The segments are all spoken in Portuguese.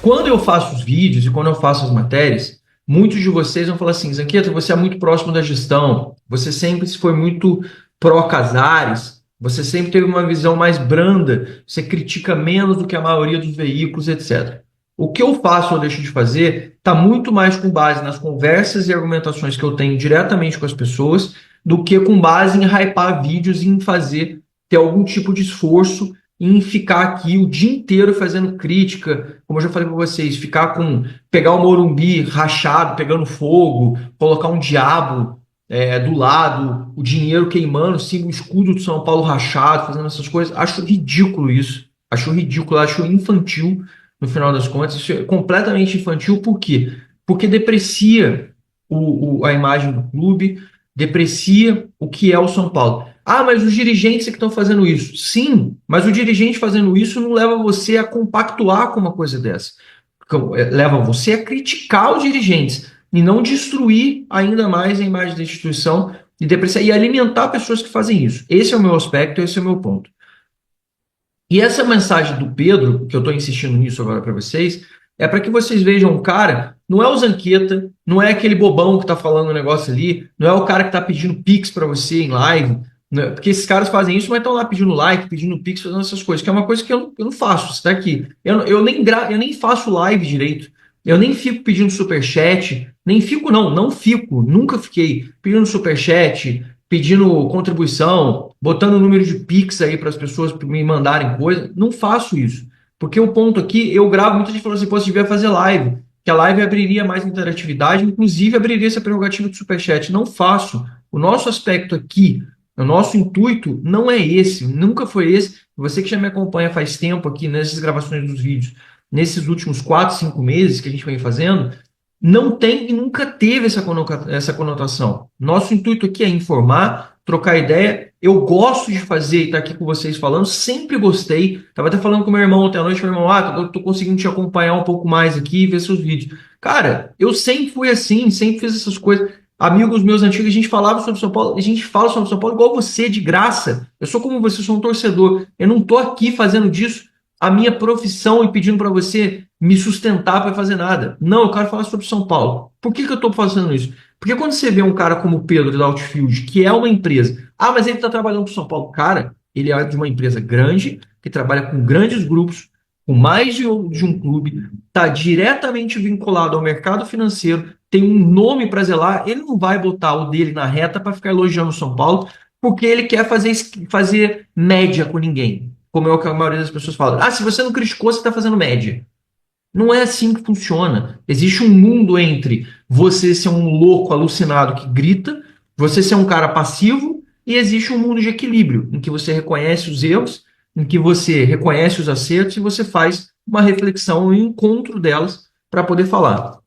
Quando eu faço os vídeos e quando eu faço as matérias, muitos de vocês vão falar assim, Zanqueta, você é muito próximo da gestão, você sempre foi muito pró-Casares, você sempre teve uma visão mais branda, você critica menos do que a maioria dos veículos, etc. O que eu faço ou deixo de fazer está muito mais com base nas conversas e argumentações que eu tenho diretamente com as pessoas do que com base em hypar vídeos e em fazer ter algum tipo de esforço em ficar aqui o dia inteiro fazendo crítica, como eu já falei para vocês, pegar o Morumbi rachado, pegando fogo, colocar um diabo do lado, o dinheiro queimando, sim, o escudo do São Paulo rachado, fazendo essas coisas. Acho ridículo isso. Acho ridículo, acho infantil, no final das contas. Isso é completamente infantil, por quê? Porque deprecia a imagem do clube, deprecia o que é o São Paulo. Ah, mas os dirigentes é que estão fazendo isso. Sim, mas o dirigente fazendo isso não leva você a compactuar com uma coisa dessa. Leva você a criticar os dirigentes e não destruir ainda mais a imagem da instituição e depreciar e alimentar pessoas que fazem isso. Esse é o meu aspecto, esse é o meu ponto. E essa mensagem do Pedro, que eu estou insistindo nisso agora para vocês, é para que vocês vejam o cara, não é o Zanqueta, não é aquele bobão que está falando o negócio ali, não é o cara que está pedindo pix para você em live, né? Porque esses caras fazem isso, mas estão lá pedindo like, pedindo pix, fazendo essas coisas, que é uma coisa que eu não faço, você está aqui. Eu nem faço live direito, eu nem fico pedindo superchat, nem fico, não fico, nunca fiquei pedindo superchat, pedindo contribuição, botando o número de Pix aí para as pessoas me mandarem coisa. Não faço isso. Porque o ponto aqui, eu gravo, muita gente falando assim, pô, você devia fazer live, que a live abriria mais interatividade, inclusive abriria essa prerrogativa do Superchat. Não faço. O nosso aspecto aqui, o nosso intuito não é esse, nunca foi esse. Você que já me acompanha faz tempo aqui nessas gravações dos vídeos, nesses últimos 4, 5 meses que a gente vem fazendo, não tem e nunca teve essa conotação. Nosso intuito aqui é informar, trocar ideia. Eu gosto de fazer e estar aqui com vocês falando, sempre gostei. Estava até falando com meu irmão ontem à noite, meu irmão, eu tô conseguindo te acompanhar um pouco mais aqui e ver seus vídeos. Cara, eu sempre fui assim, sempre fiz essas coisas. Amigos meus antigos, a gente falava sobre São Paulo, a gente fala sobre São Paulo igual você, de graça. Eu sou como você, sou um torcedor. Eu não tô aqui fazendo disso a minha profissão e pedindo para você me sustentar para fazer nada. Não, eu quero falar sobre São Paulo. Por que eu estou fazendo isso? Porque quando você vê um cara como o Pedro da Outfield, que é uma empresa, mas ele está trabalhando para São Paulo. Cara, ele é de uma empresa grande, que trabalha com grandes grupos, com mais de um clube, está diretamente vinculado ao mercado financeiro, tem um nome para zelar, ele não vai botar o dele na reta para ficar elogiando o São Paulo, porque ele quer fazer média com ninguém. Como é o que a maioria das pessoas fala. Se você não criticou, você está fazendo média. Não é assim que funciona. Existe um mundo entre você ser um louco alucinado que grita, você ser um cara passivo, e existe um mundo de equilíbrio, em que você reconhece os erros, em que você reconhece os acertos e você faz uma reflexão e um encontro delas para poder falar.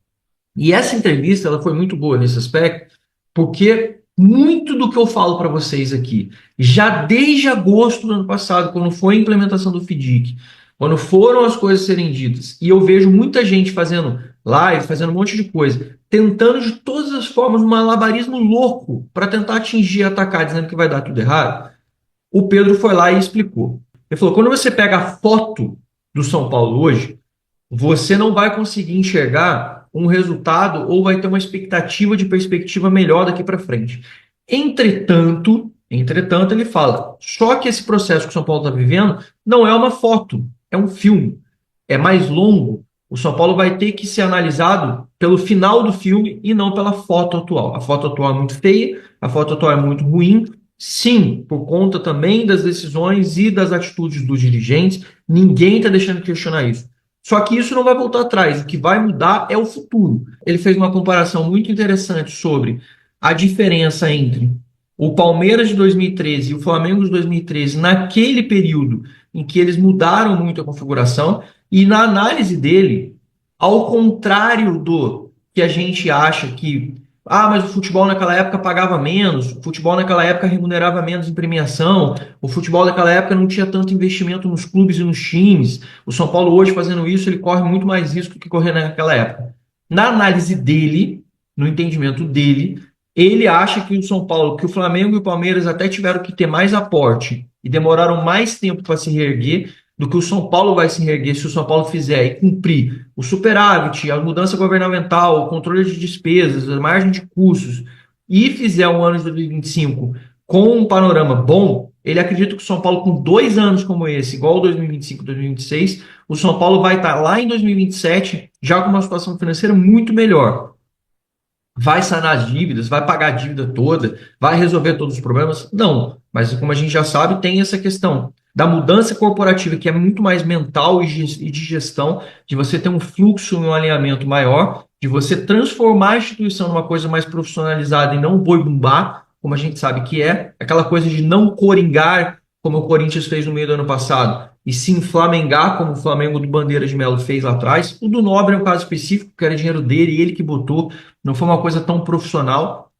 E essa entrevista ela foi muito boa nesse aspecto, porque muito do que eu falo para vocês aqui, já desde agosto do ano passado, quando foi a implementação do FDIC, quando foram as coisas serem ditas, e eu vejo muita gente fazendo live, fazendo um monte de coisa, tentando de todas as formas um malabarismo louco para tentar atingir e atacar, dizendo que vai dar tudo errado, o Pedro foi lá e explicou. Ele falou, quando você pega a foto do São Paulo hoje, você não vai conseguir enxergar um resultado ou vai ter uma expectativa de perspectiva melhor daqui para frente. Entretanto, ele fala, só que esse processo que o São Paulo está vivendo não é uma foto, é um filme, é mais longo. O São Paulo vai ter que ser analisado pelo final do filme e não pela foto atual. A foto atual é muito feia, a foto atual é muito ruim, sim, por conta também das decisões e das atitudes dos dirigentes, ninguém está deixando de questionar isso. Só que isso não vai voltar atrás, o que vai mudar é o futuro. Ele fez uma comparação muito interessante sobre a diferença entre o Palmeiras de 2013 e o Flamengo de 2013 naquele período em que eles mudaram muito a configuração e na análise dele, ao contrário do que a gente acha que mas o futebol naquela época pagava menos, o futebol naquela época remunerava menos em premiação, o futebol naquela época não tinha tanto investimento nos clubes e nos times. O São Paulo hoje fazendo isso, ele corre muito mais risco do que correr naquela época. Na análise dele, no entendimento dele, ele acha que o São Paulo, que o Flamengo e o Palmeiras até tiveram que ter mais aporte e demoraram mais tempo para se reerguer, do que o São Paulo vai se reerguer se o São Paulo fizer e cumprir o superávit, a mudança governamental, o controle de despesas, a margem de custos, e fizer um ano de 2025 com um panorama bom, ele acredita que o São Paulo, com 2 anos como esse, igual 2025 e 2026, o São Paulo vai estar lá em 2027 já com uma situação financeira muito melhor. Vai sanar as dívidas, vai pagar a dívida toda, vai resolver todos os problemas? Não, mas como a gente já sabe, tem essa questão da mudança corporativa, que é muito mais mental e de gestão, de você ter um fluxo e um alinhamento maior, de você transformar a instituição numa coisa mais profissionalizada e não boi-bumbá, como a gente sabe que é, aquela coisa de não coringar, como o Corinthians fez no meio do ano passado, e se inflamengar, como o Flamengo do Bandeira de Melo fez lá atrás. O do Nobre é um caso específico, que era dinheiro dele, ele que botou, não foi uma coisa tão profissional,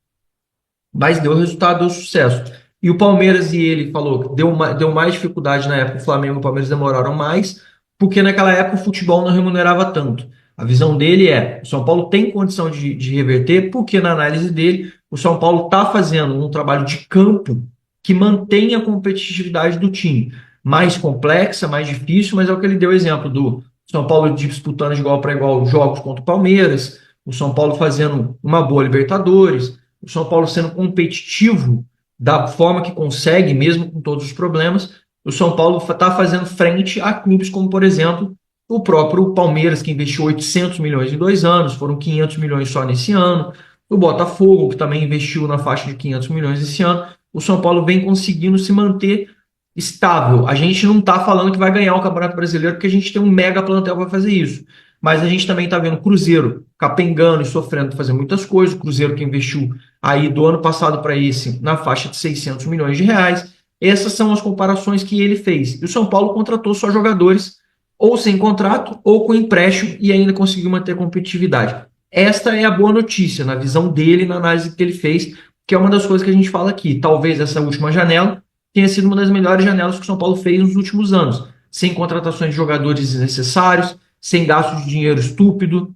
mas deu resultado, deu sucesso. E o Palmeiras e ele falou que deu mais dificuldade na época, o Flamengo e o Palmeiras demoraram mais, porque naquela época o futebol não remunerava tanto. A visão dele é: o São Paulo tem condição de reverter, porque na análise dele, o São Paulo está fazendo um trabalho de campo que mantém a competitividade do time. Mais complexa, mais difícil, mas é o que ele deu exemplo do São Paulo disputando de igual para igual jogos contra o Palmeiras, o São Paulo fazendo uma boa Libertadores, o São Paulo sendo competitivo da forma que consegue, mesmo com todos os problemas. O São Paulo está fazendo frente a clubes como, por exemplo, o próprio Palmeiras, que investiu 800 milhões em 2 anos, foram 500 milhões só nesse ano. O Botafogo, que também investiu na faixa de 500 milhões esse ano. O São Paulo vem conseguindo se manter estável. A gente não está falando que vai ganhar o Campeonato Brasileiro, porque a gente tem um mega plantel para fazer isso. Mas a gente também está vendo o Cruzeiro capengando e sofrendo para fazer muitas coisas. O Cruzeiro que investiu aí do ano passado para esse na faixa de 600 milhões de reais. Essas são as comparações que ele fez. E o São Paulo contratou só jogadores ou sem contrato ou com empréstimo e ainda conseguiu manter a competitividade. Esta é a boa notícia, na visão dele, na análise que ele fez, que é uma das coisas que a gente fala aqui. Talvez essa última janela tenha sido uma das melhores janelas que o São Paulo fez nos últimos anos, sem contratações de jogadores desnecessários, sem gasto de dinheiro estúpido,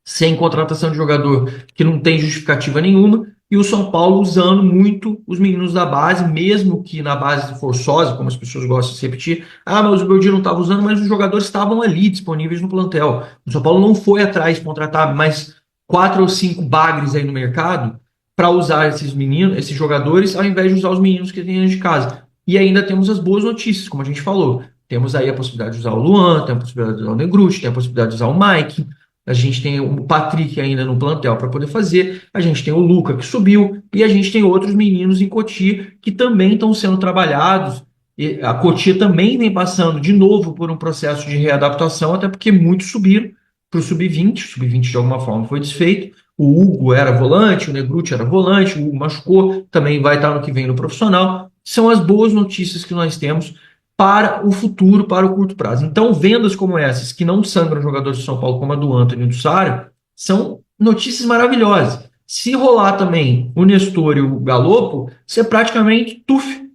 sem contratação de jogador que não tem justificativa nenhuma, e o São Paulo usando muito os meninos da base, mesmo que na base forçosa, como as pessoas gostam de se repetir. Ah, mas o Gordinho não estava usando, mas os jogadores estavam ali disponíveis no plantel. O São Paulo não foi atrás de contratar mais 4 ou 5 bagres aí no mercado para usar esses meninos, esses jogadores, ao invés de usar os meninos que tem dentro de casa. E ainda temos as boas notícias, como a gente falou. Temos aí a possibilidade de usar o Luan, tem a possibilidade de usar o Negruti, tem a possibilidade de usar o Mike, a gente tem o Patrick ainda no plantel para poder fazer, a gente tem o Luca que subiu, e a gente tem outros meninos em Cotia que também estão sendo trabalhados. E a Cotia também vem passando de novo por um processo de readaptação, até porque muitos subiram para o sub-20, o sub-20 de alguma forma foi desfeito. O Hugo era volante, o Negruti era volante, o Hugo machucou, também vai estar no que vem no profissional. São as boas notícias que nós temos para o futuro, para o curto prazo. Então, vendas como essas, que não sangram jogadores de São Paulo, como a do Antony e do Sário, são notícias maravilhosas. Se rolar também o Nestor e o Galopo, você praticamente,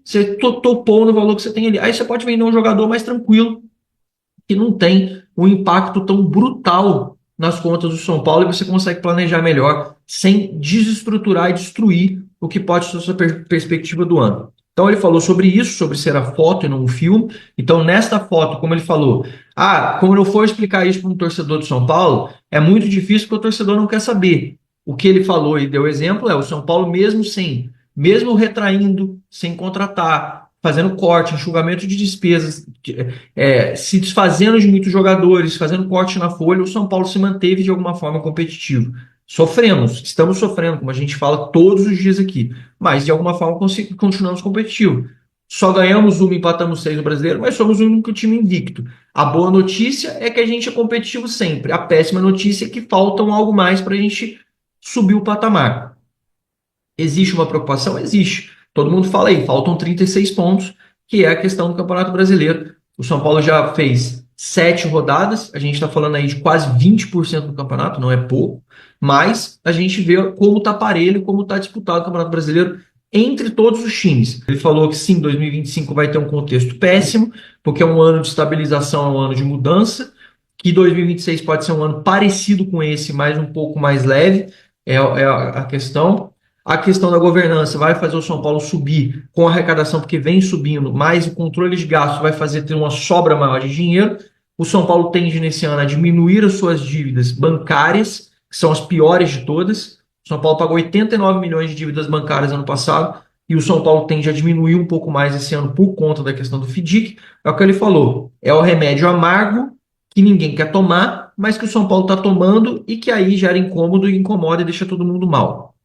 você topou no valor que você tem ali. Aí você pode vender um jogador mais tranquilo, que não tem um impacto tão brutal nas contas do São Paulo, e você consegue planejar melhor, sem desestruturar e destruir o que pode ser a sua perspectiva do ano. Então ele falou sobre isso, sobre ser a foto e não um filme. Então nesta foto, como ele falou, como eu for explicar isso para um torcedor do São Paulo, é muito difícil porque o torcedor não quer saber. O que ele falou e deu exemplo é o São Paulo mesmo retraindo, sem contratar, fazendo corte, enxugamento de despesas, se desfazendo de muitos jogadores, fazendo corte na folha, o São Paulo se manteve de alguma forma competitivo. Estamos sofrendo, como a gente fala todos os dias aqui, mas de alguma forma continuamos competitivos. Só ganhamos uma, empatamos 6 no Brasileiro, mas somos o único time invicto. A boa notícia é que a gente é competitivo sempre. A péssima notícia é que faltam algo mais para a gente subir o patamar. Existe uma preocupação? Existe. Todo mundo fala aí, faltam 36 pontos, que é a questão do Campeonato Brasileiro. O São Paulo já fez 7 rodadas, a gente está falando aí de quase 20% do campeonato, não é pouco, mas a gente vê como está parelho, como está disputado o Campeonato Brasileiro entre todos os times. Ele falou que sim, 2025 vai ter um contexto péssimo, porque é um ano de estabilização, é um ano de mudança, que 2026 pode ser um ano parecido com esse, mas um pouco mais leve, é a questão. A questão da governança vai fazer o São Paulo subir com a arrecadação, porque vem subindo, mas o controle de gastos vai fazer ter uma sobra maior de dinheiro. O São Paulo tende nesse ano a diminuir as suas dívidas bancárias, que são as piores de todas. O São Paulo pagou 89 milhões de dívidas bancárias ano passado, e o São Paulo tende a diminuir um pouco mais esse ano por conta da questão do FDIC. É o que ele falou, é o remédio amargo que ninguém quer tomar, mas que o São Paulo está tomando e que aí gera incômodo e incomoda e deixa todo mundo mal.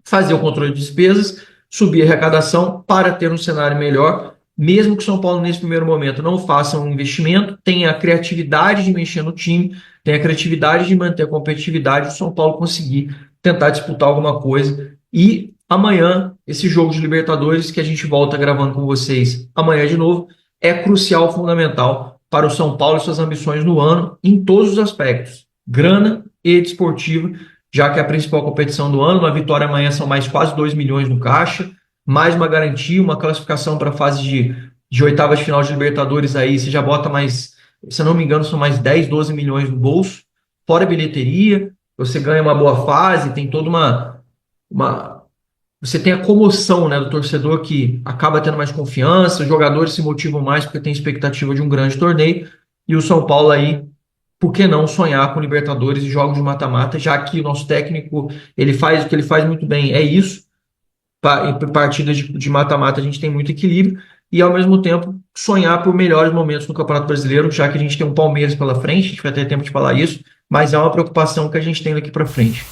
Fazer o controle de despesas, subir a arrecadação para ter um cenário melhor, mesmo que o São Paulo, nesse primeiro momento, não faça um investimento, tenha a criatividade de mexer no time, tenha a criatividade de manter a competitividade, o São Paulo conseguir tentar disputar alguma coisa. E amanhã, esse jogo de Libertadores, que a gente volta gravando com vocês amanhã de novo, é crucial, fundamental para o São Paulo e suas ambições no ano, em todos os aspectos, grana e desportiva, já que é a principal competição do ano. Uma vitória amanhã são mais quase 2 milhões no caixa, mais uma garantia, uma classificação para a fase de oitavas de final de Libertadores aí, você já bota mais, se eu não me engano, são mais 10, 12 milhões no bolso, fora bilheteria, você ganha uma boa fase, tem toda uma você tem a comoção, né, do torcedor que acaba tendo mais confiança, os jogadores se motivam mais porque tem expectativa de um grande torneio, e o São Paulo aí, por que não sonhar com Libertadores e jogos de mata-mata, já que o nosso técnico, ele faz o que ele faz muito bem, é isso. Em partidas de mata-mata a gente tem muito equilíbrio, e ao mesmo tempo sonhar por melhores momentos no Campeonato Brasileiro, já que a gente tem um Palmeiras pela frente, a gente vai ter tempo de falar isso, mas é uma preocupação que a gente tem daqui para frente.